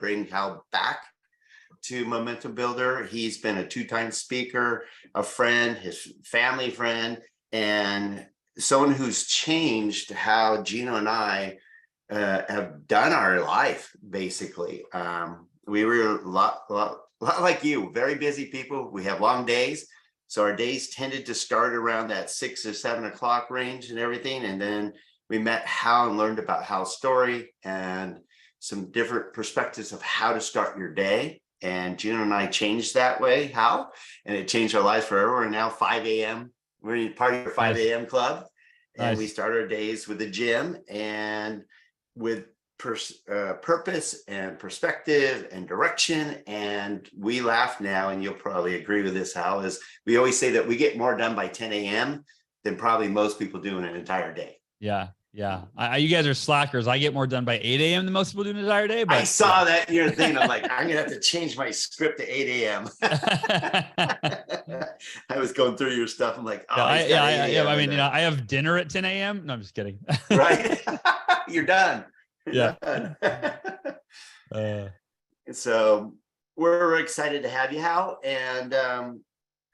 bring Hal back to Momentum Builder. He's been a 2-time speaker, a friend, his family friend, and someone who's changed how Gino and I have done our life, basically. We were a lot like you, very busy people. We have long days. So our days tended to start around that 6 or 7 o'clock range and everything. And then we met Hal and learned about Hal's story and some different perspectives of how to start your day. And Gino and I changed that way, Hal, and it changed our lives forever. We're now 5 a.m. We're part of your 5 a.m. club. And we start our days with the gym and with purpose and perspective and direction. And we laugh now, and you'll probably agree with this, Hal, is we always say that we get more done by 10 a.m. than probably most people do in an entire day. Yeah. Yeah. You guys are slackers. I get more done by 8 a.m. than most people do in an entire day. But I saw that in your thing. I'm like, I'm going to have to change my script to 8 a.m. I was going through your stuff. I'm like, oh, yeah. I mean, I have dinner at 10 a.m. No, I'm just kidding. Right. You're done. Yeah. So we're excited to have you, Hal. And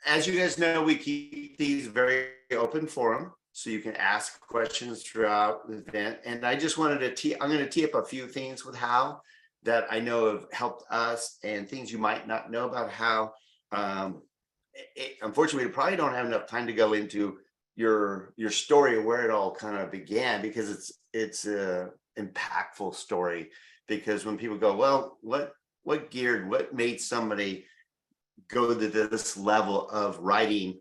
as you guys know, we keep these very open forum, so you can ask questions throughout the event. And I just wanted to I'm going to tee up a few things with Hal that I know have helped us, and things you might not know about Hal. Unfortunately, we probably don't have enough time to go into your story of where it all kind of began, because it's a impactful story. Because when people go, well, what made somebody go to this level of writing?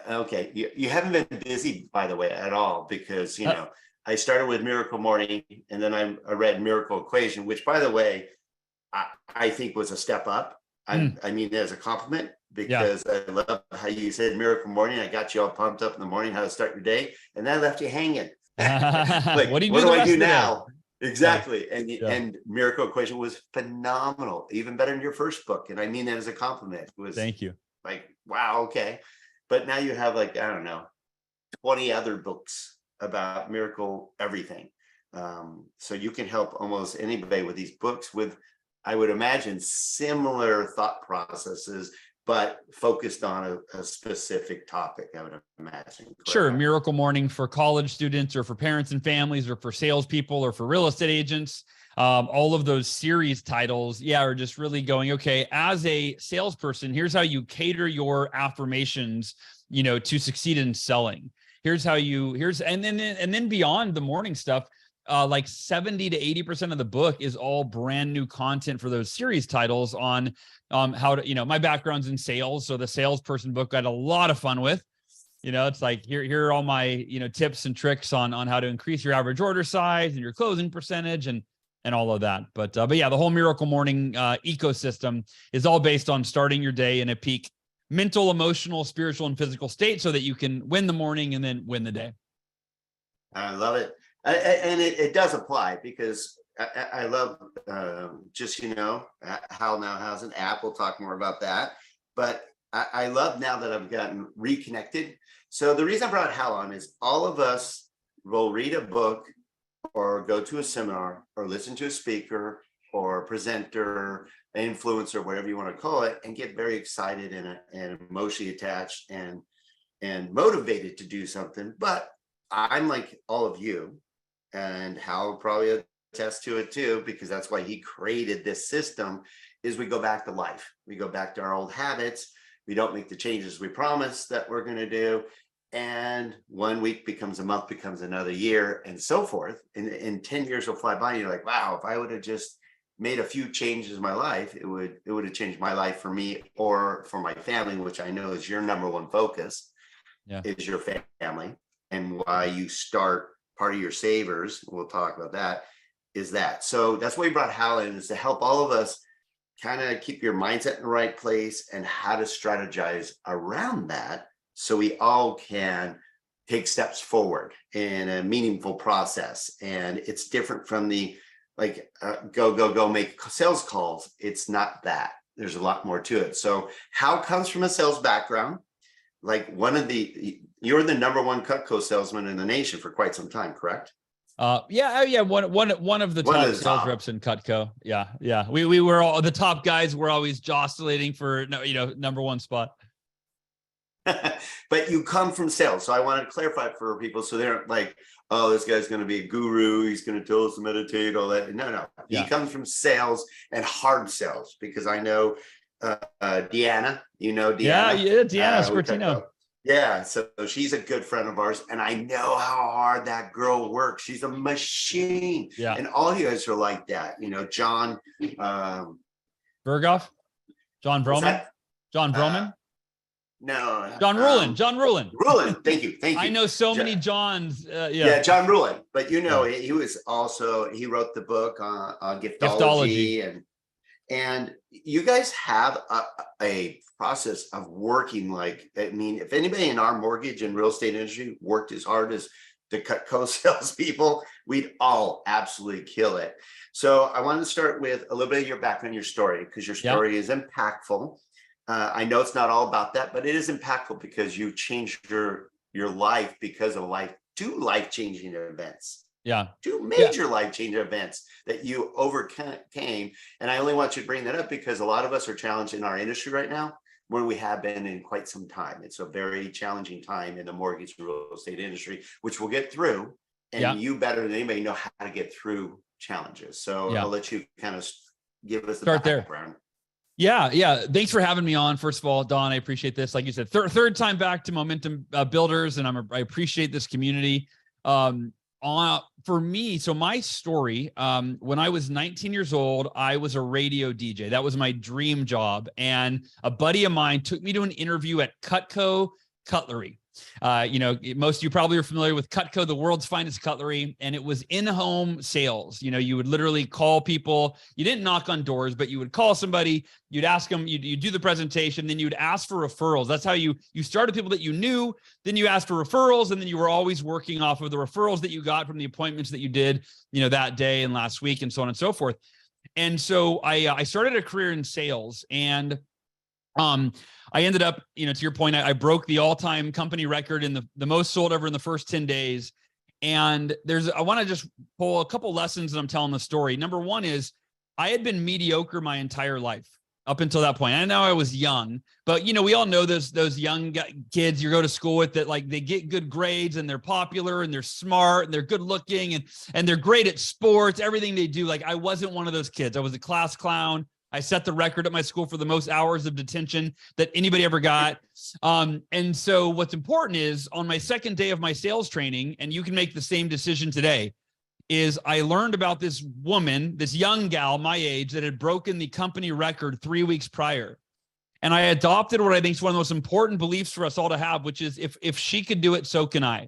Okay, you haven't been busy, by the way, at all, because I started with Miracle Morning, and then I read Miracle Equation, which, by the way, I think was a step up. I mean, as a compliment, because I love how you said Miracle Morning. I got you all pumped up in the morning, how to start your day, and that left you hanging. Like, what do I do now? Exactly. Yeah. And Miracle Equation was phenomenal, even better than your first book. And I mean that as a compliment. It was, thank you. Like, wow, okay. But now you have, like, I don't know, 20 other books about miracle everything. So you can help almost anybody with these books with, I would imagine, similar thought processes, but focused on a specific topic, I would imagine. Correct? Sure. Miracle Morning for college students, or for parents and families, or for salespeople, or for real estate agents. All of those series titles, are just really going, okay, as a salesperson, here's how you cater your affirmations, to succeed in selling. And then beyond the morning stuff, like 70 to 80% of the book is all brand new content for those series titles on how to, my background's in sales. So the salesperson book I had a lot of fun with. It's like, here are all my, tips and tricks on how to increase your average order size and your closing percentage and all of that. But yeah, the whole Miracle Morning ecosystem is all based on starting your day in a peak mental, emotional, spiritual, and physical state, so that you can win the morning and then win the day. I love it. And it does apply, because I love Hal now has an app. We'll talk more about that. But I love now that I've gotten reconnected. So the reason I brought Hal on is all of us will read a book, or go to a seminar, or listen to a speaker or presenter, influencer, whatever you want to call it, and get very excited and emotionally attached and motivated to do something. But I'm like all of you, and Hal probably attest to it too, because that's why he created this system, is we go back to life. We go back to our old habits. We don't make the changes we promised that we're going to do. And 1 week becomes a month, becomes another year, and so forth. And 10 years will fly by, and you're like, wow, if I would have just made a few changes in my life, it would have changed my life, for me or for my family, which I know is your number one focus, is your family. And why you start part of your savers, we'll talk about that, is that. So that's why we brought Hal in, is to help all of us kind of keep your mindset in the right place and how to strategize around that, so we all can take steps forward in a meaningful process. And it's different from the go make sales calls. It's not that. There's a lot more to it. So Hal comes from a sales background. Like, you're the number one Cutco salesman in the nation for quite some time, correct? Yeah. One of the top sales reps in Cutco. Yeah. We were all the top guys. Were always jostling for number one spot. But you come from sales, so I wanted to clarify for people so they're like, oh, this guy's going to be a guru. He's going to tell us to meditate, all that. No. He comes from sales and hard sales, because I know Deanna. You know Deanna. Yeah, Deanna Squirtino. Yeah, so she's a good friend of ours, and I know how hard that girl works. She's a machine. Yeah. And all you guys are like that. John Berghoff, John Broman, John Broman. No, John Rulin. John Rulin. Rulin. Thank you. I know so many Johns. Yeah, John Rulin. But he was also, he wrote the book on giftology. And you guys have a process of working if anybody in our mortgage and real estate industry worked as hard as the Cutco salespeople, we'd all absolutely kill it. So I wanted to start with a little bit of your background, your story, because your story is impactful. I know it's not all about that, but it is impactful because you changed your life because of two life-changing events. Yeah. Two major life-changing events that you overcame. And I only want you to bring that up because a lot of us are challenged in our industry right now, where we have been in quite some time. It's a very challenging time in the mortgage and real estate industry, which we'll get through. And you better than anybody know how to get through challenges. So I'll let you kind of give us the background. Yeah. Thanks for having me on. First of all, Don, I appreciate this. Like you said, third time back to Momentum Builders, and I appreciate this community. For me, so my story, when I was 19 years old, I was a radio DJ. That was my dream job. And a buddy of mine took me to an interview at Cutco Cutlery. Most of you probably are familiar with Cutco, the world's finest cutlery, and it was in-home sales. You would literally call people. You didn't knock on doors, but you would call somebody, you'd ask them, you'd do the presentation, then you'd ask for referrals. That's how you started people that you knew, then you asked for referrals, and then you were always working off of the referrals that you got from the appointments that you did, that day and last week and so on and so forth. And so I started a career in sales, and I ended up, to your point, I broke the all-time company record in the most sold ever in the first 10 days. And I want to just pull a couple lessons that I'm telling the story. Number one is I had been mediocre my entire life up until that point. I know I was young, but we all know those young kids you go to school with that they get good grades and they're popular and they're smart and they're good looking and they're great at sports, everything they do. I wasn't one of those kids. I was a class clown. I set the record at my school for the most hours of detention that anybody ever got. And so what's important is on my second day of my sales training, and you can make the same decision today, is I learned about this woman, this young gal my age that had broken the company record 3 weeks prior. And I adopted what I think is one of the most important beliefs for us all to have, which is if she could do it, so can I.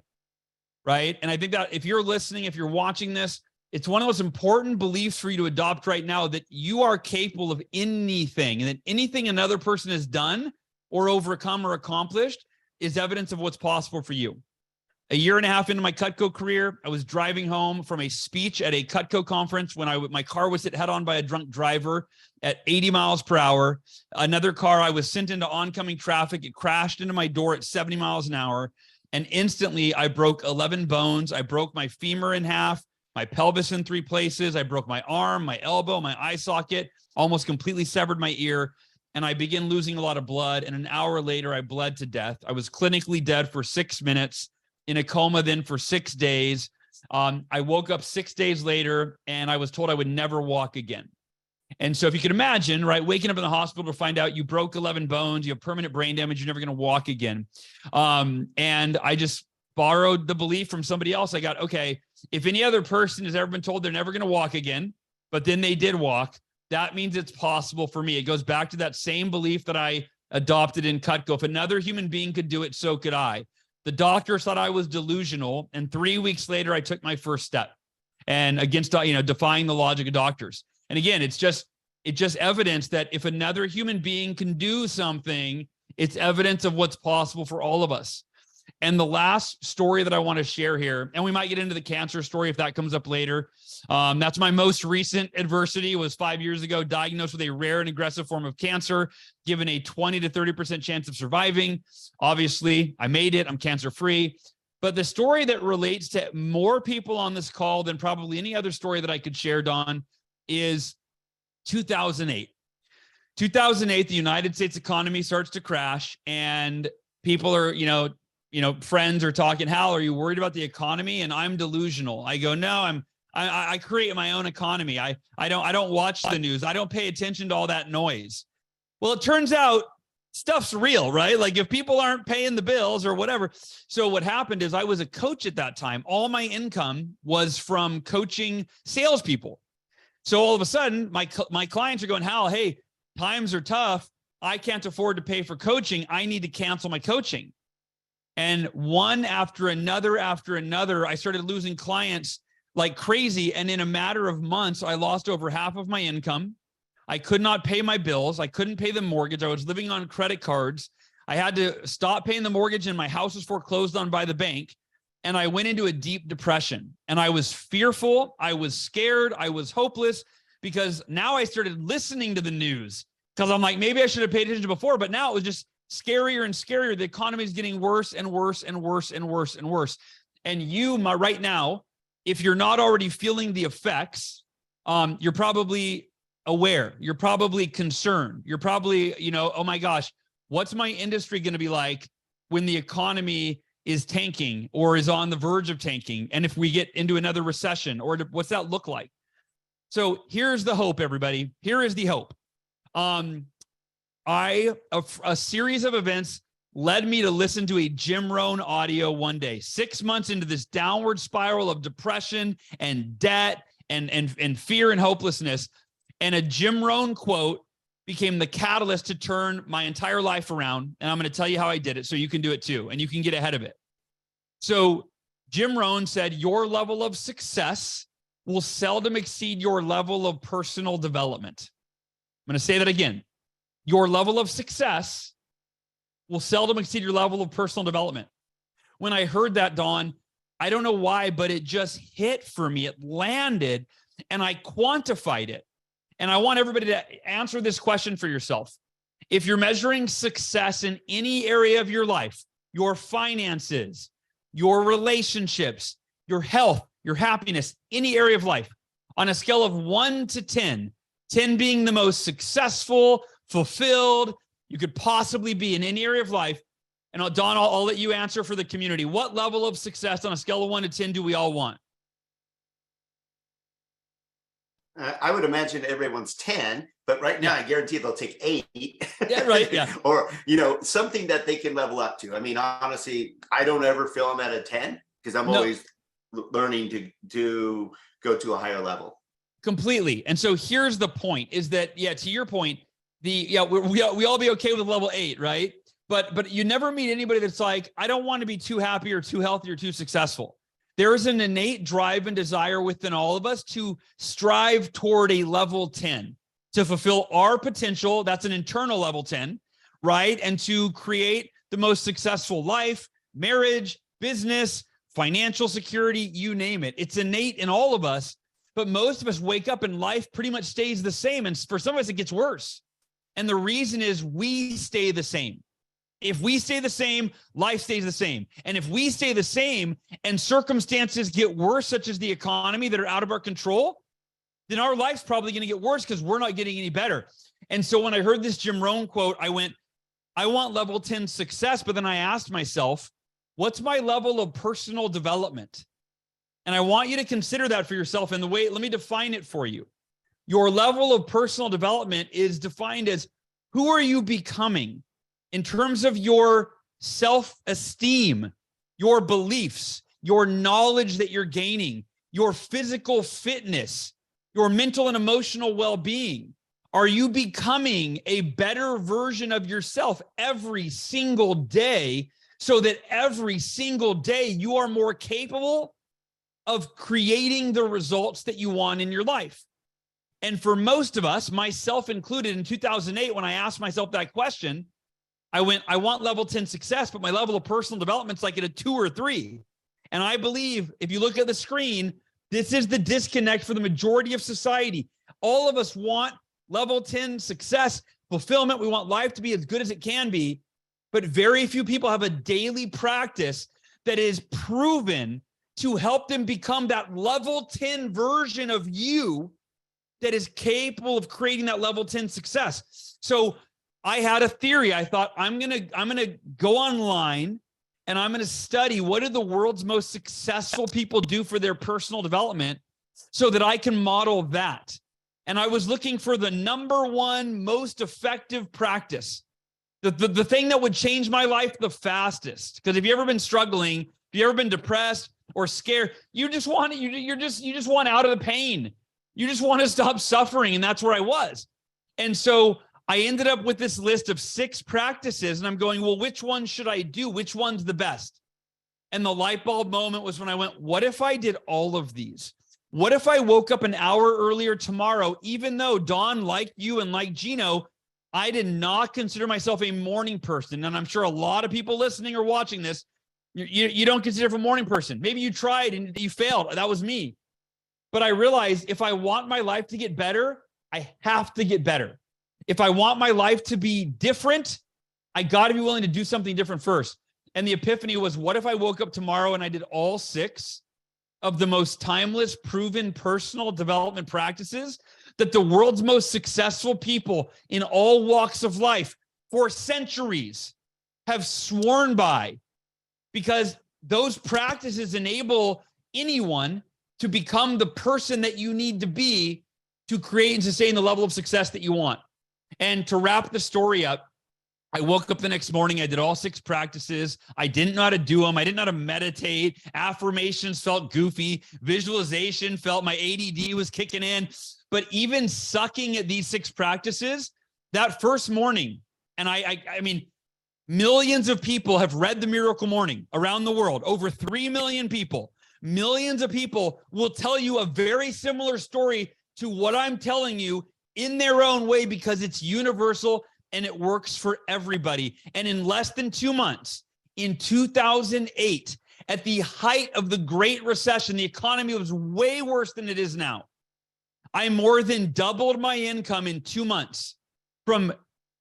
Right. And I think that if you're listening, if you're watching this, it's one of those important beliefs for you to adopt right now, that you are capable of anything, and that anything another person has done or overcome or accomplished is evidence of what's possible for you. A year and a half into my Cutco career, I was driving home from a speech at a Cutco conference when my car was hit head on by a drunk driver at 80 miles per hour. Another car, I was sent into oncoming traffic. It crashed into my door at 70 miles an hour. And instantly I broke 11 bones. I broke my femur in half, my pelvis in 3 places. I broke my arm, my elbow, my eye socket, almost completely severed my ear. And I began losing a lot of blood. And an hour later, I bled to death. I was clinically dead for 6 minutes, in a coma then for 6 days. I woke up 6 days later and I was told I would never walk again. And so if you can imagine, right, waking up in the hospital to find out you broke 11 bones, you have permanent brain damage, you're never going to walk again. And I just borrowed the belief from somebody else. I got, okay, if any other person has ever been told they're never going to walk again, but then they did walk, that means it's possible for me. It goes back to that same belief that I adopted in Cutco. If another human being could do it, so could I. The doctors thought I was delusional. And 3 weeks later, I took my first step, and against, defying the logic of doctors. And again, it's just evidence that if another human being can do something, it's evidence of what's possible for all of us. And the last story that I want to share here, and we might get into the cancer story if that comes up later. That's my most recent adversity. Was 5 years ago, diagnosed with a rare and aggressive form of cancer, given a 20 to 30% chance of surviving. Obviously, I made it. I'm cancer free. But the story that relates to more people on this call than probably any other story that I could share, Don, is 2008. 2008, the United States economy starts to crash, and people are, friends are talking, Hal, are you worried about the economy? And I'm delusional. I go, no, I create my own economy. I don't watch the news. I don't pay attention to all that noise. Well, it turns out stuff's real, right? Like if people aren't paying the bills or whatever. So what happened is I was a coach at that time. All my income was from coaching salespeople. So all of a sudden my clients are going, Hal, hey, times are tough. I can't afford to pay for coaching. I need to cancel my coaching. And one after another, I started losing clients like crazy. And in a matter of months, I lost over half of my income. I could not pay my bills. I couldn't pay the mortgage. I was living on credit cards. I had to stop paying the mortgage, and my house was foreclosed on by the bank. And I went into a deep depression, and I was fearful. I was scared. I was hopeless, because now I started listening to the news, because I'm like, maybe I should have paid attention before, but now it was just scarier and scarier. The economy is getting worse and worse and worse and worse and worse. And right now, if you're not already feeling the effects, you're probably aware. You're probably concerned. You're probably, oh my gosh, what's my industry going to be like when the economy is tanking or is on the verge of tanking? And if we get into another recession, or what's that look like? So here's the hope, everybody. Here is the hope. A series of events led me to listen to a Jim Rohn audio one day, 6 months into this downward spiral of depression and debt and fear and hopelessness. And a Jim Rohn quote became the catalyst to turn my entire life around. And I'm going to tell you how I did it so you can do it too, and you can get ahead of it. So Jim Rohn said, your level of success will seldom exceed your level of personal development. I'm going to say that again. Your level of success will seldom exceed your level of personal development. When I heard that, Don, I don't know why, but it just hit for me. It landed, and I quantified it. And I want everybody to answer this question for yourself. If you're measuring success in any area of your life, your finances, your relationships, your health, your happiness, any area of life, on a scale of 1 to 10, 10 being the most successful, fulfilled you could possibly be in any area of life. And Don, I'll let you answer for the community. What level of success on a scale of 1 to 10 do we all want? I would imagine everyone's 10, but right now I guarantee they'll take 8. Yeah, right. Yeah. Or, something that they can level up to. I mean, honestly, I don't ever feel I'm at a 10, because I'm always learning to go to a higher level. Completely. And so here's the point is that, to your point, we all be okay with level 8, right? But you never meet anybody that's like, I don't want to be too happy or too healthy or too successful. There is an innate drive and desire within all of us to strive toward a level 10, to fulfill our potential. That's an internal level 10, right? And to create the most successful life, marriage, business, financial security, you name it. It's innate in all of us, but most of us wake up and life pretty much stays the same. And for some of us, it gets worse. And the reason is we stay the same. If we stay the same, life stays the same. And if we stay the same and circumstances get worse, such as the economy, that are out of our control, then our life's probably going to get worse because we're not getting any better. And so when I heard this Jim Rohn quote, I went, I want level 10 success. But then I asked myself, what's my level of personal development? And I want you to consider that for yourself. And let me define it for you. Your level of personal development is defined as, who are you becoming in terms of your self-esteem, your beliefs, your knowledge that you're gaining, your physical fitness, your mental and emotional well-being? Are you becoming a better version of yourself every single day, so that every single day you are more capable of creating the results that you want in your life? And for most of us, myself included, in 2008, when I asked myself that question, I want level 10 success, but my level of personal development is like at a 2 or 3. And I believe if you look at the screen, this is the disconnect for the majority of society. All of us want level 10 success, fulfillment. We want life to be as good as it can be, but very few people have a daily practice that is proven to help them become that level 10 version of you that is capable of creating that level 10 success. So I had a theory. I thought, I'm going to go online and I'm going to study what do the world's most successful people do for their personal development so that I can model that. And I was looking for the number one most effective practice, the thing that would change my life the fastest. Because if you've ever been struggling, if you've ever been depressed or scared, you just want out of the pain. You just want to stop suffering. And that's where I was. And so I ended up with this list of 6 practices, and I'm going, well, which one should I do? Which one's the best? And the light bulb moment was when I went, what if I did all of these? What if I woke up an hour earlier tomorrow, even though Don, like you and like Gino, I did not consider myself a morning person. And I'm sure a lot of people listening or watching this, you don't consider yourself a morning person. Maybe you tried and you failed. That was me. But I realized if I want my life to get better, I have to get better. If I want my life to be different, I got to be willing to do something different first. And the epiphany was, what if I woke up tomorrow and I did all 6 of the most timeless, proven personal development practices that the world's most successful people in all walks of life for centuries have sworn by, because those practices enable anyone to become the person that you need to be to create and sustain the level of success that you want. And to wrap the story up, I woke up the next morning. I did all 6 practices. I didn't know how to do them. I didn't know how to meditate. Affirmations felt goofy. Visualization felt my ADD was kicking in. But even sucking at these 6 practices, that first morning, and I mean, millions of people have read The Miracle Morning around the world, over 3 million people. Millions of people will tell you a very similar story to what I'm telling you in their own way, because it's universal and it works for everybody. And in less than 2 months, in 2008, at the height of the Great Recession, the economy was way worse than it is now. I more than doubled my income in 2 months from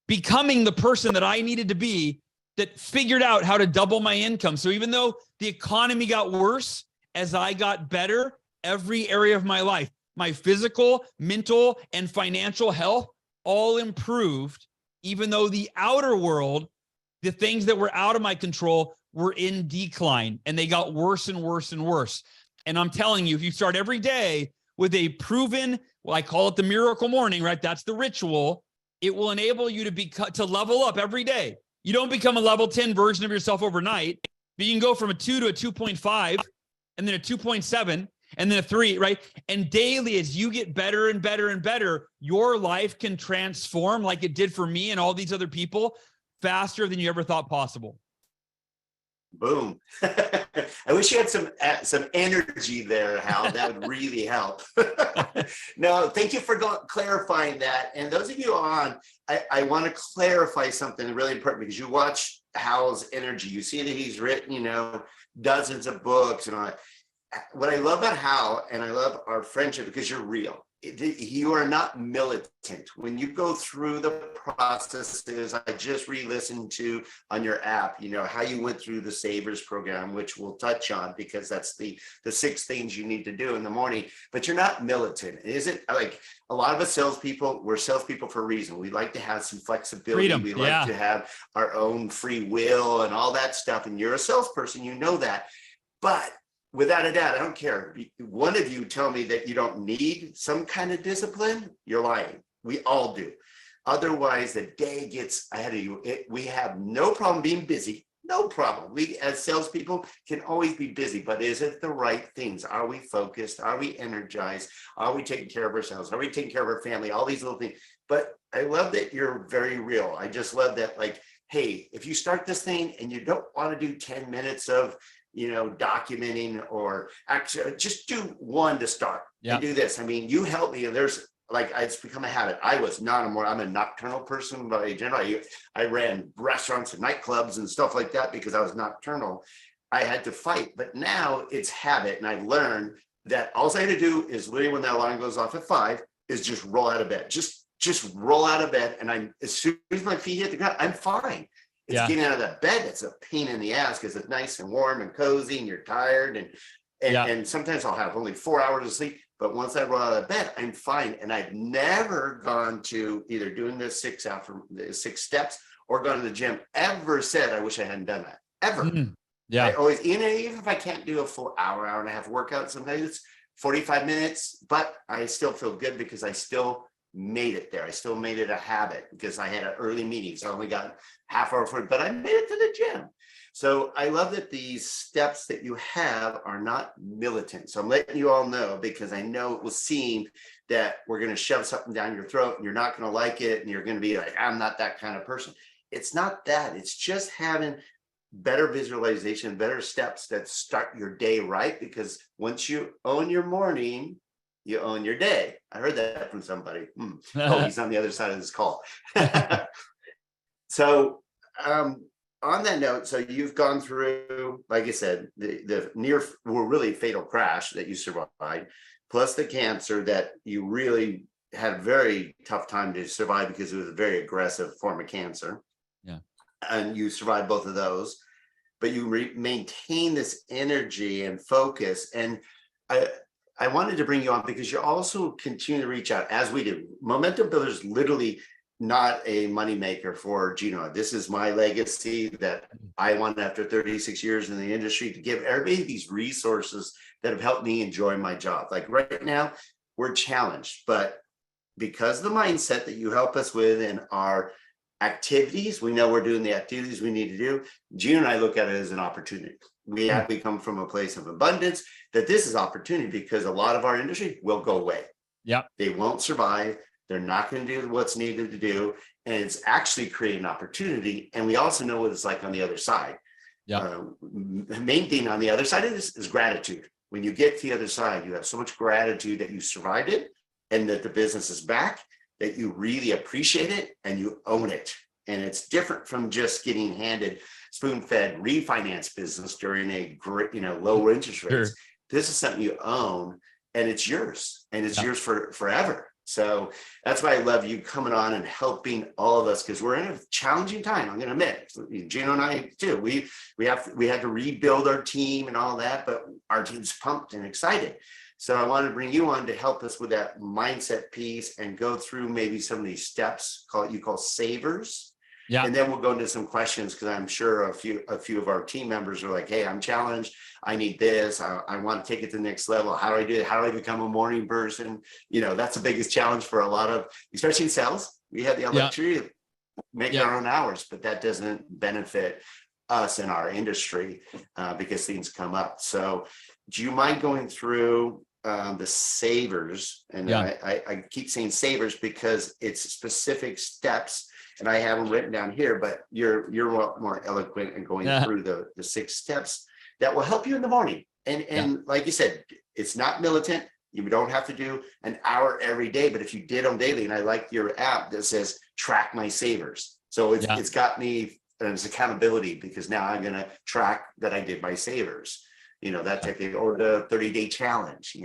becoming the person that I needed to be that figured out how to double my income. So even though the economy got worse, as I got better, every area of my life, my physical, mental, and financial health all improved, even though the outer world, the things that were out of my control, were in decline, and they got worse and worse and worse. And I'm telling you, if you start every day with a proven, well, I call it the miracle morning, right? That's the ritual. It will enable you to level up every day. You don't become a level 10 version of yourself overnight, but you can go from a 2 to a 2.5, and then a 2.7, and then a 3, right? And daily, as you get better and better and better, your life can transform like it did for me and all these other people faster than you ever thought possible. Boom. I wish you had some energy there, Hal. That would really help. No, thank you for clarifying that. And those of you on, I want to clarify something really important, because you watch Hal's energy. You see that he's written, dozens of books and all that. What I love about Hal, and I love our friendship, because you're real. You are not militant. When you go through the processes, I just re-listened to on your app, how you went through the Savers program, which we'll touch on, because that's the 6 things you need to do in the morning. But you're not militant. It isn't like a lot of us salespeople, we're salespeople for a reason. We like to have some flexibility. Freedom. We like to have our own free will and all that stuff. And you're a salesperson, you know that. But without a doubt, I don't care. One of you tell me that you don't need some kind of discipline, you're lying. We all do. Otherwise, the day gets ahead of you. We have no problem being busy. No problem. We, as salespeople, can always be busy, but is it the right things? Are we focused? Are we energized? Are we taking care of ourselves? Are we taking care of our family? All these little things. But I love that you're very real. I just love that, hey, if you start this thing and you don't want to do 10 minutes of documenting, or actually just do 1 to start. Yeah. And do this. I mean, you help me, and there's it's become a habit. I'm a nocturnal person by general. I ran restaurants and nightclubs and stuff like that because I was nocturnal. I had to fight, but now it's habit. And I've learned that all I had to do is literally when that alarm goes off at 5 is just roll out of bed. Just roll out of bed. And as soon as my feet hit the ground, I'm fine. It's Yeah. getting out of that bed that's a pain in the ass because it's nice and warm and cozy and you're tired. And sometimes I'll have only 4 hours of sleep. But once I roll out of bed, I'm fine. And I've never gone to either doing the 6 steps or gone to the gym, ever said, I wish I hadn't done that, ever. Mm. Yeah. I always, even if I can't do a full hour and a half workout, sometimes it's 45 minutes, but I still feel good because I still made it there. I still made it a habit because I had an early meeting. So I only got half hour for it, but I made it to the gym. So I love that these steps that you have are not militant. So I'm letting you all know, because I know it will seem that we're going to shove something down your throat and you're not going to like it. And you're going to be like, I'm not that kind of person. It's not that. It's just having better visualization, better steps that start your day right. Because once you own your morning, you own your day. I heard that from somebody. Oh, he's on the other side of this call. So, on that note, so you've gone through, like I said, the near, well, really fatal crash that you survived, plus the cancer that you really had a very tough time to survive because it was a very aggressive form of cancer. Yeah. And you survived both of those, but you maintain this energy and focus. And I wanted to bring you on because you also continue to reach out, as we do. Momentum Builders literally not a moneymaker for Gino. This is my legacy that I want, after 36 years in the industry, to give everybody these resources that have helped me enjoy my job. Like right now, we're challenged, but because of the mindset that you help us with in our activities, we know we're doing the activities we need to do. Gino and I look at it as an opportunity. We come from a place of abundance, that this is opportunity, because a lot of our industry will go away. Yeah. They won't survive. They're not going to do what's needed to do. And it's actually creating opportunity. And we also know what it's like on the other side. Yeah. The main thing on the other side of this is gratitude. When you get to the other side, you have so much gratitude that you survived it and that the business is back, that you really appreciate it and you own it. And it's different from just getting handed spoon-fed refinance business during a great, low interest rates. Sure. This is something you own and it's yours, and it's yours for forever. So that's why I love you coming on and helping all of us, because we're in a challenging time. I'm going to admit, Gino and I too. We had to rebuild our team and all that, but our team's pumped and excited. So I wanted to bring you on to help us with that mindset piece and go through maybe some of these steps. You call savers. Yeah. And then we'll go into some questions, because I'm sure a few of our team members are like, hey, I'm challenged. I need this. I want to take it to the next level. How do I do it? How do I become a morning person? That's the biggest challenge for a lot of, especially in sales. We have the luxury of making our own hours, but that doesn't benefit us in our industry because things come up. So do you mind going through the savers? And I keep saying savers because it's specific steps, and I have them written down here, but you're more eloquent in going through the 6 steps that will help you in the morning. And like you said, it's not militant. You don't have to do an hour every day, but if you did them daily, and I like your app that says track my savers. So it's got me, and it's accountability, because now I'm going to track that I did my savers, that technique, or the 30-day challenge,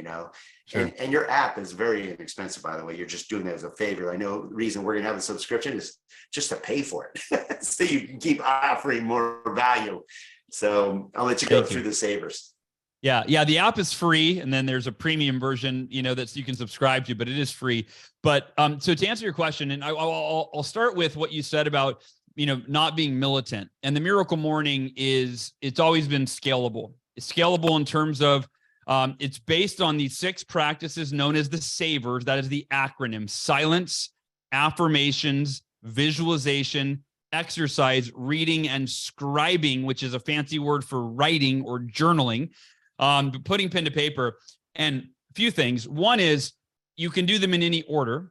Sure. And your app is very inexpensive, by the way. You're just doing it as a favor. I know the reason we're going to have a subscription is just to pay for it. So you can keep offering more value. So I'll let you go through the savers. Yeah. The app is free. And then there's a premium version, that you can subscribe to, but it is free. But so to answer your question, and I'll start with what you said about, not being militant. And the Miracle Morning it's always been scalable. It's scalable in terms of, it's based on these 6 practices known as the savers. That is the acronym: silence, affirmations, visualization, exercise, reading, and scribing, which is a fancy word for writing or journaling, putting pen to paper. And a few things. One is you can do them in any order.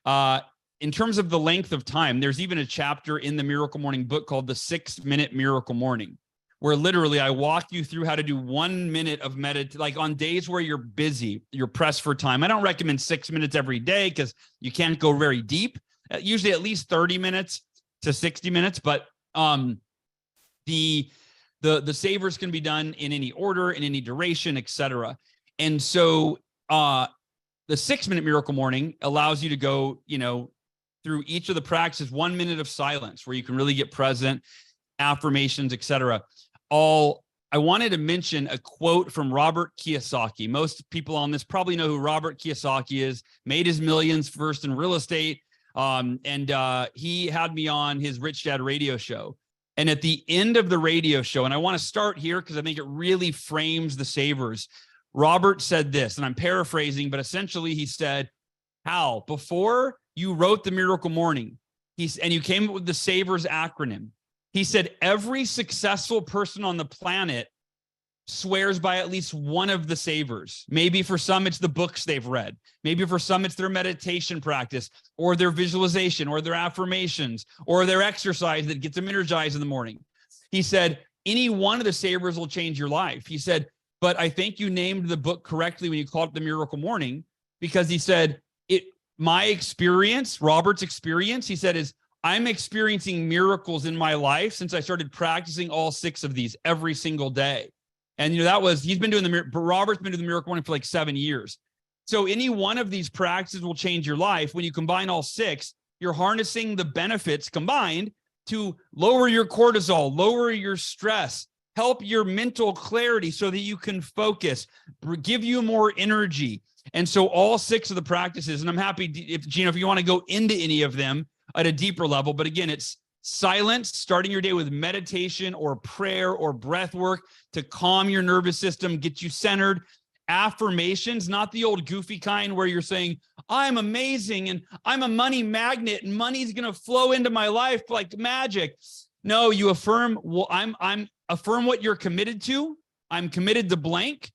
In terms of the length of time, there's even a chapter in the Miracle Morning book called the 6-Minute Miracle Morning, where literally I walk you through how to do 1 minute of meditation, like on days where you're busy, you're pressed for time. I don't recommend 6 minutes every day because you can't go very deep. Usually at least 30 minutes to 60 minutes, but the savers can be done in any order, in any duration, etc. And so the 6-Minute Miracle Morning allows you to go, through each of the practices, 1 minute of silence, where you can really get present. affirmations, etc. All I wanted to mention a quote from Robert Kiyosaki. Most people on this probably know who Robert Kiyosaki is. Made his millions first in real estate. And he had me on his Rich Dad radio show. And at the end of the radio show, and I want to start here because I think it really frames the savers. Robert said this, and I'm paraphrasing, but essentially he said, Hal, before you wrote the Miracle Morning, and you came up with the savers acronym, he said, every successful person on the planet swears by at least one of the savers. Maybe for some, it's the books they've read. Maybe for some, it's their meditation practice or their visualization or their affirmations or their exercise that gets them energized in the morning. He said, any one of the savers will change your life. He said, but I think you named the book correctly when you called it The Miracle Morning, because he said, my experience, Robert's experience, he said, is I'm experiencing miracles in my life since I started practicing all 6 of these every single day. And, he's been doing Robert's been doing the Miracle Morning for like 7 years. So any one of these practices will change your life. When you combine all 6, you're harnessing the benefits combined to lower your cortisol, lower your stress, help your mental clarity so that you can focus, give you more energy. And so all 6 of the practices, and I'm happy if you want to go into any of them at a deeper level, but again, it's silence, starting your day with meditation or prayer or breath work to calm your nervous system, get you centered. Affirmations, not the old goofy kind where you're saying, I'm amazing and I'm a money magnet and money's going to flow into my life like magic. No, you affirm, well, I'm affirm what you're committed to. I'm committed to blank.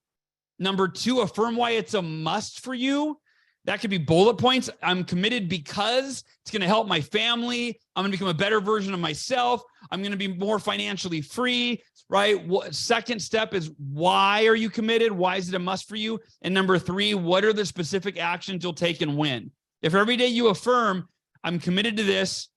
Number 2, affirm why it's a must for you. That could be bullet points. I'm committed because it's going to help my family. I'm going to become a better version of myself. I'm going to be more financially free, right? Second step is, why are you committed? Why is it a must for you? And number 3, what are the specific actions you'll take and when? If every day you affirm, I'm committed to this,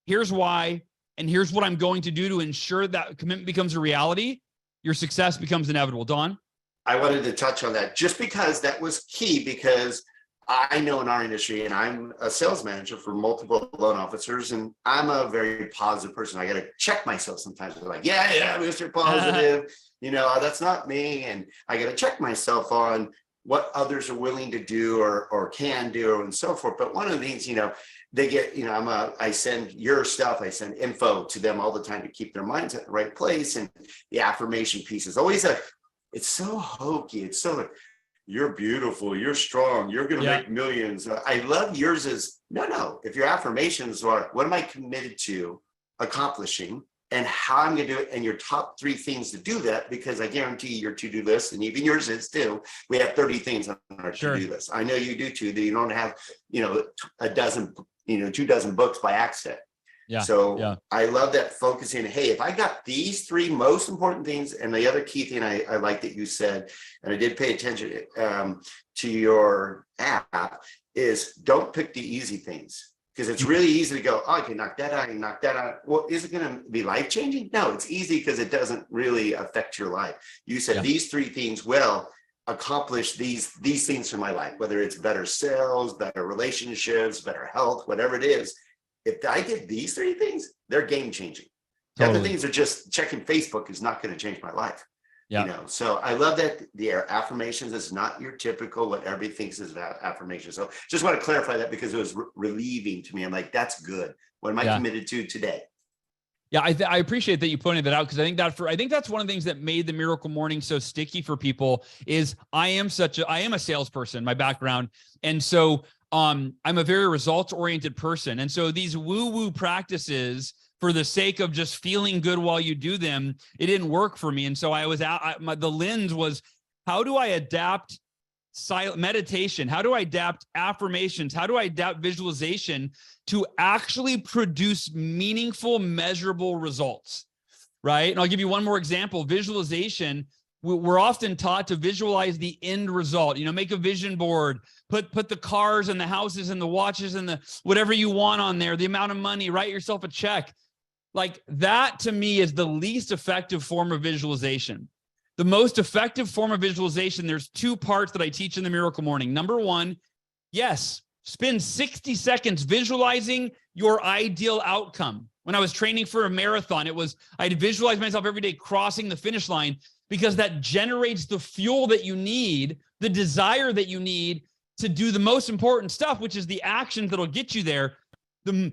here's why, and here's what I'm going to do to ensure that commitment becomes a reality, your success becomes inevitable. Don? I wanted to touch on that just because that was key, because I know in our industry, and I'm a sales manager for multiple loan officers, and I'm a very positive person. I got to check myself sometimes. I'm like, yeah, Mr. Positive, that's not me. And I got to check myself on what others are willing to do or can do and so forth. But one of the things, they get, I send your stuff, I send info to them all the time to keep their minds at the right place. And the affirmation piece is always it's so hokey. It's so, you're beautiful, you're strong, you're going to make millions. I love yours is, no. If your affirmations are, what am I committed to accomplishing and how I'm going to do it? And your top 3 things to do that, because I guarantee your to-do list, and even yours is too, we have 30 things on our to-do list. I know you do too, that you don't have, a dozen, 24 books by accident. Yeah. So I love that focusing. Hey, if I got these 3 most important things, and the other key thing I like that you said, and I did pay attention to your app, is don't pick the easy things, because it's really easy to go, I can knock that out and knock that out. Well, is it going to be life changing? No, it's easy because it doesn't really affect your life. You said these 3 things will accomplish these things for my life, whether it's better sales, better relationships, better health, whatever it is. If I get these 3 things, they're game changing. Totally. The other things are just checking Facebook is not going to change my life. Yeah. So I love that the affirmations is not your typical what everybody thinks is affirmation. So just want to clarify that, because it was relieving to me. I'm like, that's good. What am I committed to today? Yeah, I appreciate that you pointed that out, because I think that's one of the things that made the Miracle Morning so sticky for people. Is I am a salesperson, my background, and so I'm a very results oriented person, and so these woo practices, for the sake of just feeling good while you do them, it didn't work for me. And so the lens was, how do I adapt silent meditation? How do I adapt affirmations? How do I adapt visualization to actually produce meaningful, measurable results? Right. And I'll give you one more example. Visualization. We're often taught to visualize the end result, make a vision board, put the cars and the houses and the watches and the whatever you want on there, the amount of money, write yourself a check. Like that, to me, is the least effective form of visualization. The most effective form of visualization, there's 2 parts that I teach in the Miracle Morning. Number 1, yes, spend 60 seconds visualizing your ideal outcome. When I was training for a marathon, I'd visualize myself every day crossing the finish line, because that generates the fuel that you need, the desire that you need to do the most important stuff, which is the actions that'll get you there. The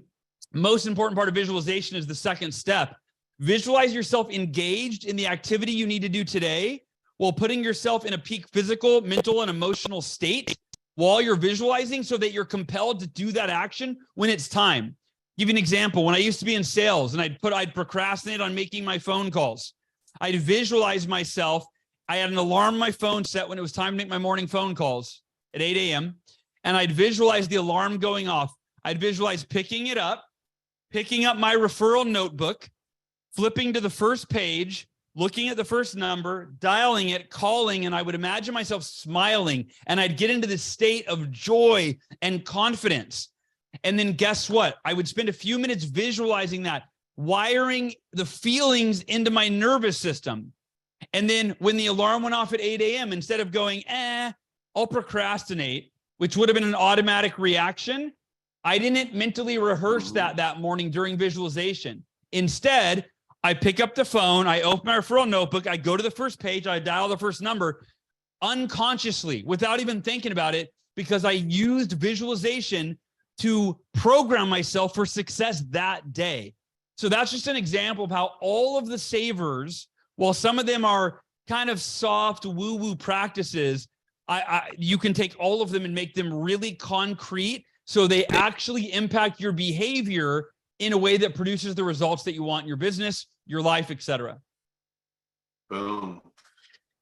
most important part of visualization is the second step. Visualize yourself engaged in the activity you need to do today, while putting yourself in a peak physical, mental, and emotional state while you're visualizing, so that you're compelled to do that action when it's time. Give you an example. When I used to be in sales and I'd procrastinate on making my phone calls, I'd visualize myself. I had an alarm on my phone set when it was time to make my morning phone calls at 8 a.m. And I'd visualize the alarm going off. I'd visualize picking up my referral notebook, flipping to the first page, looking at the first number, dialing it, calling, and I would imagine myself smiling, and I'd get into this state of joy and confidence. And then guess what? I would spend a few minutes visualizing that, wiring the feelings into my nervous system. And then when the alarm went off at 8 a.m., instead of going, I'll procrastinate, which would have been an automatic reaction, I didn't mentally rehearse that morning during visualization. Instead, I pick up the phone, I open my referral notebook, I go to the first page, I dial the first number unconsciously without even thinking about it, because I used visualization to program myself for success that day. So that's just an example of how all of the savers, while some of them are kind of soft woo-woo practices, you can take all of them and make them really concrete, so they actually impact your behavior in a way that produces the results that you want in your business, your life, etc. Boom.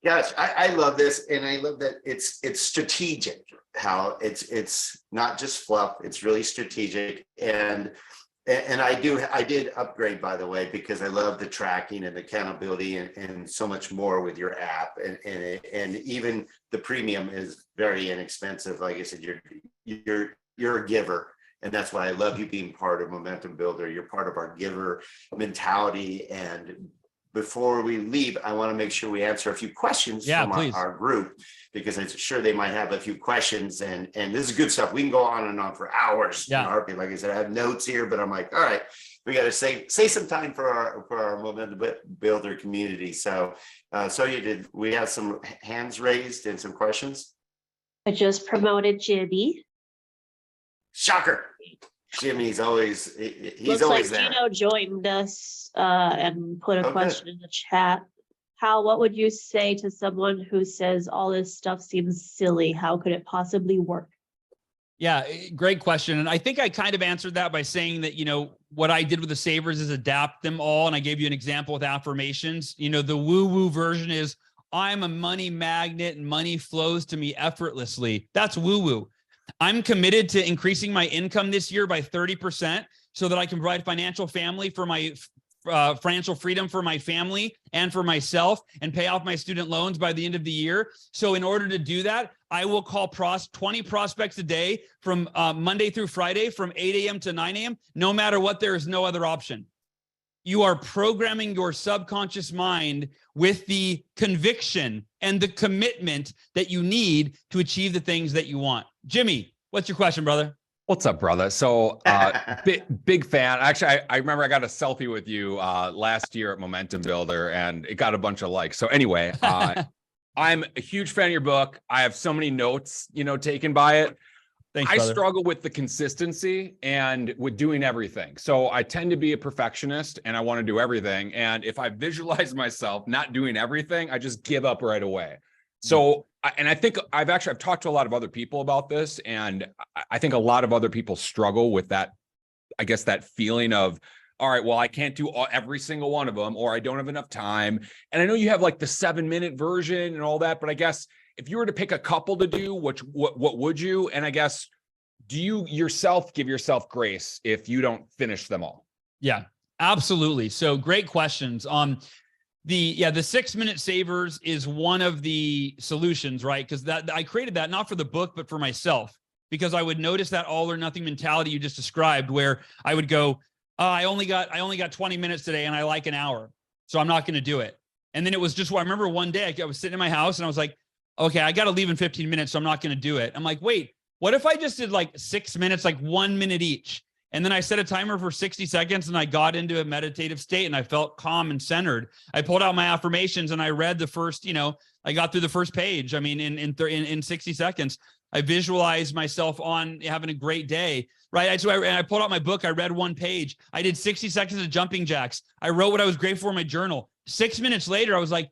Gosh, I love this, and I love that it's strategic. How it's not just fluff; it's really strategic. And I did upgrade, by the way, because I love the tracking and the accountability and so much more with your app. And even the premium is very inexpensive. Like I said, you're a giver. And that's why I love you being part of Momentum Builder. You're part of our giver mentality. And before we leave, I want to make sure we answer a few questions from our group, because I'm sure they might have a few questions. And this is good stuff. We can go on and on for hours. Yeah. Like I said, I have notes here, but I'm like, all right, we got to save some time for our Momentum Builder community. So we have some hands raised and some questions. I just promoted Jimmy. Shocker. Jimmy's always, he's Looks always like there. Gino joined us and put a question in the chat. Hal, what would you say to someone who says all this stuff seems silly? How could it possibly work? Yeah, great question. And I think I kind of answered that by saying that, what I did with the savers is adapt them all. And I gave you an example with affirmations. The woo-woo version is, I'm a money magnet and money flows to me effortlessly. That's woo-woo. I'm committed to increasing my income this year by 30% so that I can provide financial freedom for my family and for myself, and pay off my student loans by the end of the year. So in order to do that, I will call 20 prospects a day from Monday through Friday from 8 a.m. to 9 a.m. No matter what, there is no other option. You are programming your subconscious mind with the conviction and the commitment that you need to achieve the things that you want. Jimmy, what's your question, brother? What's up, brother? So big fan. Actually, I remember I got a selfie with you last year at Momentum Builder, and it got a bunch of likes. So anyway, I'm a huge fan of your book. I have so many notes, taken by it. Thanks, I brother. struggle with the consistency and with doing everything. So I tend to be a perfectionist and I want to do everything. And if I visualize myself not doing everything, I just give up right away. So, and I think I've talked to a lot of other people about this, and I think a lot of other people struggle with that, I guess, that feeling of, all right, well, I can't do every single one of them, or I don't have enough time. And I know you have like the 7-minute version and all that, but I guess if you were to pick a couple to do, what would you? And I guess, do you yourself give yourself grace if you don't finish them all? Yeah, absolutely. So great questions. The 6-minute savers is one of the solutions, right? Because I created that not for the book, but for myself, because I would notice that all or nothing mentality you just described, where I would go, I only got 20 minutes today and I like an hour, so I'm not going to do it. And then it was just, I remember one day I was sitting in my house and I was like, okay, I got to leave in 15 minutes, so I'm not going to do it. I'm like, wait, what if I just did like 6 minutes, like 1 minute each? And then I set a timer for 60 seconds and I got into a meditative state and I felt calm and centered. I pulled out my affirmations and I read the first, I got through the first page. I mean, in 60 seconds, I visualized myself on having a great day, right? So I pulled out my book. I read one page. I did 60 seconds of jumping jacks. I wrote what I was grateful for in my journal. 6 minutes later, I was like,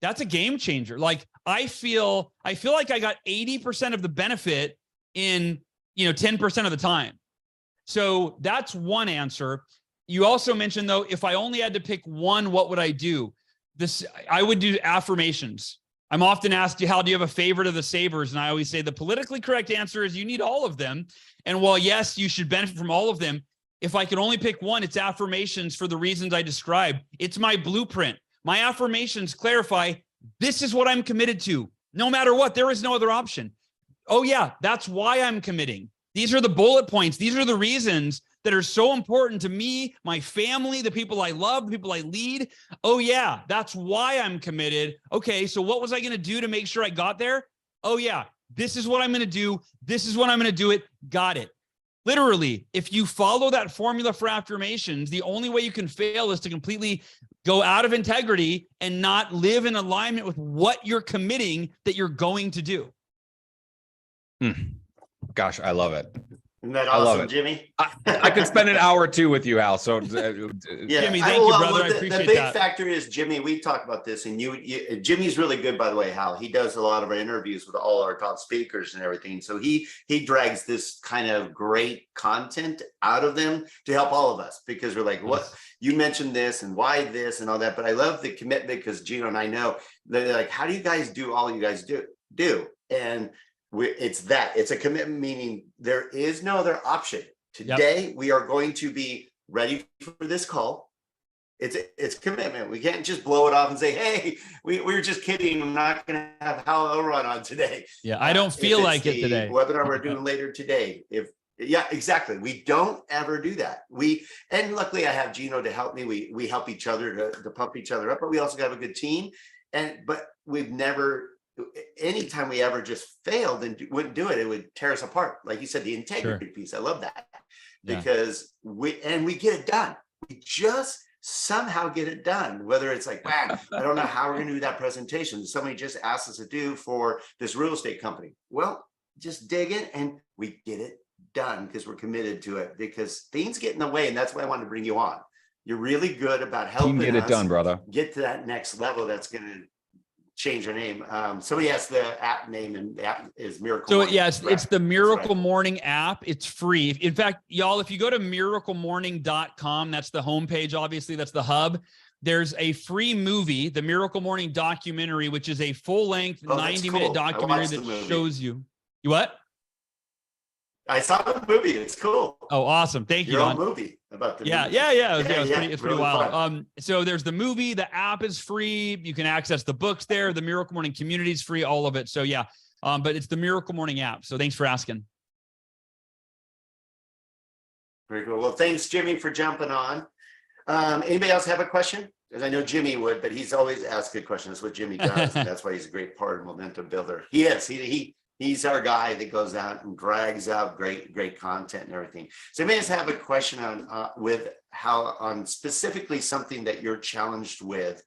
that's a game changer. Like I feel like I got 80% of the benefit in, 10% of the time. So that's one answer. You also mentioned though, if I only had to pick one, what would I do? I would do affirmations. I'm often asked, Hal, do you have a favorite of the savers? And I always say the politically correct answer is you need all of them. And while yes, you should benefit from all of them, if I could only pick one, it's affirmations for the reasons I described. It's my blueprint. My affirmations clarify, this is what I'm committed to. No matter what, there is no other option. Oh yeah, that's why I'm committing. These are the bullet points. These are the reasons that are so important to me, my family, the people I love, the people I lead. Oh yeah, that's why I'm committed. Okay, so what was I going to do to make sure I got there? Oh yeah, this is what I'm going to do. This is when I'm going to do it. Got it. Literally, if you follow that formula for affirmations, the only way you can fail is to completely go out of integrity and not live in alignment with what you're committing that you're going to do. Gosh, I love it. Isn't that I love awesome, it. Jimmy? I could spend an hour or two with you, Hal. So Yeah, Jimmy, thank you, brother. I the appreciate big that. factor is, Jimmy, we talked about this, and Jimmy's really good, by the way, Hal. He does a lot of our interviews with all our top speakers and everything. So he drags this kind of great content out of them to help all of us, because we're like, what you mentioned this and why this and all that. But I love the commitment, because Gino and I know they're like, how do you guys do all you guys do? And it's a commitment, meaning there is no other option. Today, we are going to be ready for this call. It's commitment. We can't just blow it off and say, hey, we were just kidding. I'm not going to have Hal Elrod on today. Yeah, I don't feel like it today. Webinar we're doing later today. Yeah, exactly. We don't ever do that. And luckily I have Gino to help me. We help each other to pump each other up, but we also have a good team. But we've never, anytime we ever just failed and wouldn't do it, it would tear us apart. Like you said, the integrity piece. I love that, because we get it done. We just somehow get it done. Whether it's like, wow, I don't know how we're going to do that presentation. Somebody just asked us to do for this real estate company. Well, just dig in and we get it done, because we're committed to it, because things get in the way. And that's why I wanted to bring you on. You're really good about helping get it us done, brother. Get to that next level. That's going to change your name. Somebody asked the app name, and the app is Miracle So Morning. yes, Right. it's the Miracle Right. Morning app. It's free. In fact, y'all, if you go to miraclemorning.com, that's the homepage. Obviously, that's the hub. There's a free movie, the Miracle Morning documentary, which is a full-length 90-minute cool. documentary watched the that movie. shows you. You what? I saw the movie. It's cool. Oh, awesome. Thank you, Your own Don. movie about the Yeah. movie. It's pretty really wild. fun. So there's the movie, the app is free. You can access the books there. The Miracle Morning community is free, all of it. So yeah, but it's the Miracle Morning app. So thanks for asking. Very cool. Well, thanks, Jimmy, for jumping on. Anybody else have a question? Because I know Jimmy would, but he's always asked good questions. That's what Jimmy does. And that's why he's a great part of momentum builder. He is. He's our guy that goes out and drags out great content and everything. So you may just have a question on with how on specifically something that you're challenged with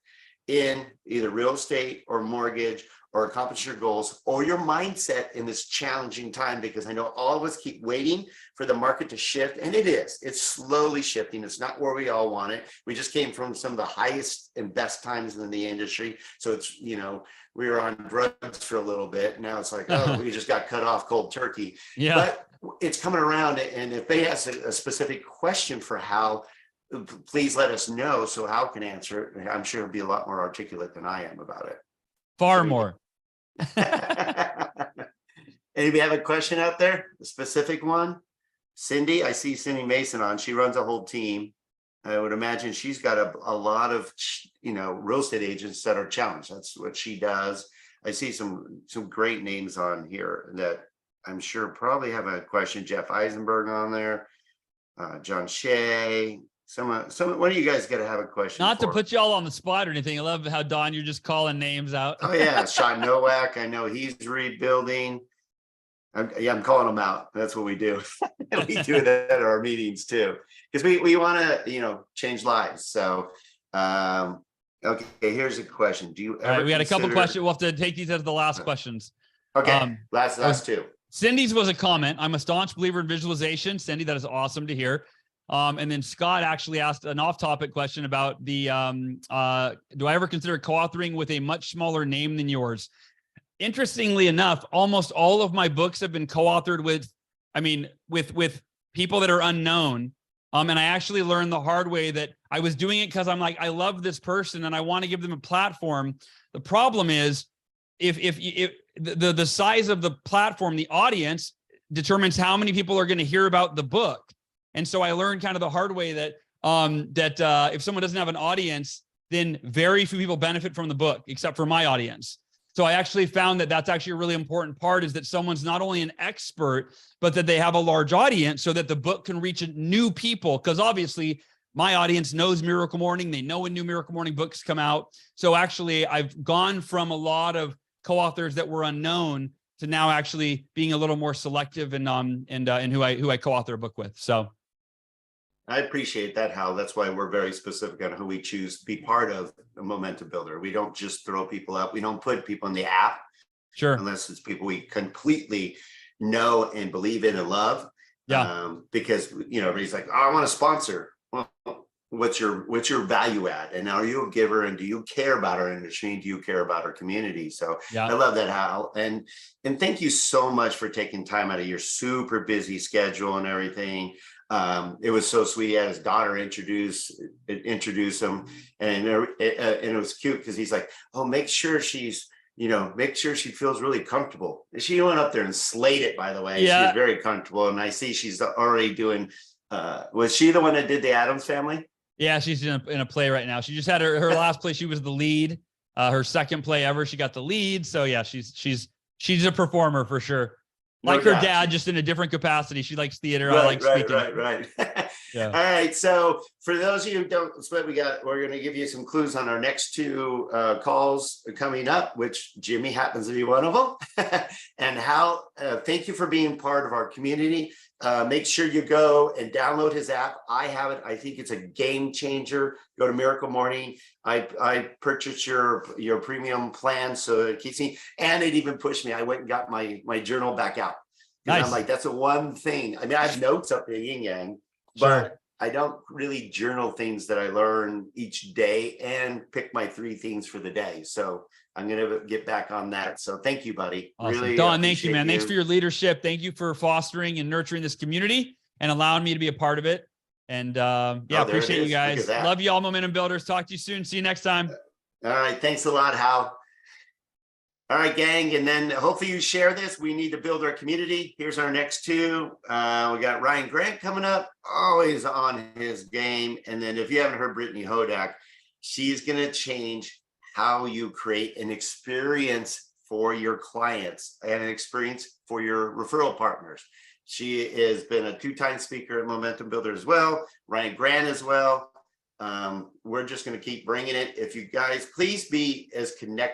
in either real estate or mortgage, or accomplish your goals, or your mindset in this challenging time, because I know all of us keep waiting for the market to shift, and it's slowly shifting. It's not where we all want it. We just came from some of the highest and best times in the industry. So it's, we were on drugs for a little bit. Now it's like, oh, we just got cut off cold turkey. Yeah. But it's coming around. And if they ask a specific question for Hal, please let us know so Hal can answer it. I'm sure he'll be a lot more articulate than I am about it. Far more. Anybody have a question out there? A specific one? Cindy, I see Cindy Mason on. She runs a whole team. I would imagine she's got a lot of, real estate agents that are challenged. That's what she does. I see some great names on here that I'm sure probably have a question. Jeff Eisenberg on there, John Shea. One of you guys got to have a question. Not to put you all on the spot or anything. I love how, Don, you're just calling names out. Oh yeah, Sean Nowak. I know he's rebuilding. I'm calling them out. That's what we do. We do that at our meetings too, because we want to, change lives. So, okay, here's a question. Do you All right, ever we got a couple consider- questions. We'll have to take these as the last questions. Okay, last two. Cindy's was a comment. I'm a staunch believer in visualization. Cindy, that is awesome to hear. And then Scott actually asked an off-topic question about the, do I ever consider co-authoring with a much smaller name than yours? Interestingly enough, almost all of my books have been co-authored with people that are unknown. And I actually learned the hard way that I was doing it because I'm like, I love this person and I want to give them a platform. The problem is if the size of the platform, the audience determines how many people are going to hear about the book. And so I learned kind of the hard way that if someone doesn't have an audience, then very few people benefit from the book, except for my audience. So I actually found that that's actually a really important part, is that someone's not only an expert, but that they have a large audience so that the book can reach new people. Because obviously my audience knows Miracle Morning. They know when new Miracle Morning books come out. So actually I've gone from a lot of co-authors that were unknown to now actually being a little more selective in who I co-author a book with. So I appreciate that, Hal. That's why we're very specific on who we choose to be part of a momentum builder. We don't just throw people up. We don't put people in the app, sure, unless it's people we completely know and believe in and love. Yeah. Because everybody's like, oh, I want to sponsor. Well, what's your value add? And are you a giver? And do you care about our industry? Do you care about our community? So yeah. I love that, Hal. And thank you so much for taking time out of your super busy schedule and everything. It was so sweet. He had his daughter introduce him, and it was cute because he's like, oh, make sure she feels really comfortable. And she went up there and slayed it, by the way. Yeah. She's very comfortable. And I see she's already doing, was she the one that did the Addams Family? Yeah, she's in a play right now. She just had her last play. She was the lead. Her second play ever, she got the lead. So yeah, she's a performer for sure. Like her dad, just in a different capacity. She likes theater. Right, I like speaking. Right. Yeah. All right. So for those of you who don't split, we're going to give you some clues on our next two calls coming up, which Jimmy happens to be one of them. And Hal, thank you for being part of our community. Make sure you go and download his app. I have it. I think it's a game changer. Go to Miracle Morning. I purchased your premium plan, so it keeps me, and it even pushed me. I went and got my journal back out. Nice. I'm like, that's the one thing. I mean, I have notes up in yin yang, Sure. but I don't really journal things that I learn each day and pick my 3 things for the day. So I'm going to get back on that. So thank you, buddy. Awesome. Really, Don, thank you, man. appreciate Thanks for your leadership. Thank you for fostering and nurturing this community and allowing me to be a part of it. And appreciate you guys. Love you all, Momentum Builders. Talk to you soon. See you next time. All right. Thanks a lot, Hal. All right, gang. And then hopefully you share this. We need to build our community. Here's our next two. We got Ryan Grant coming up, always on his game. And then if you haven't heard Brittany Hodak, she's going to change how you create an experience for your clients and an experience for your referral partners. She has been a 2-time speaker at Momentum Builder as well. Ryan Grant as well. We're just going to keep bringing it. If you guys, please be as connected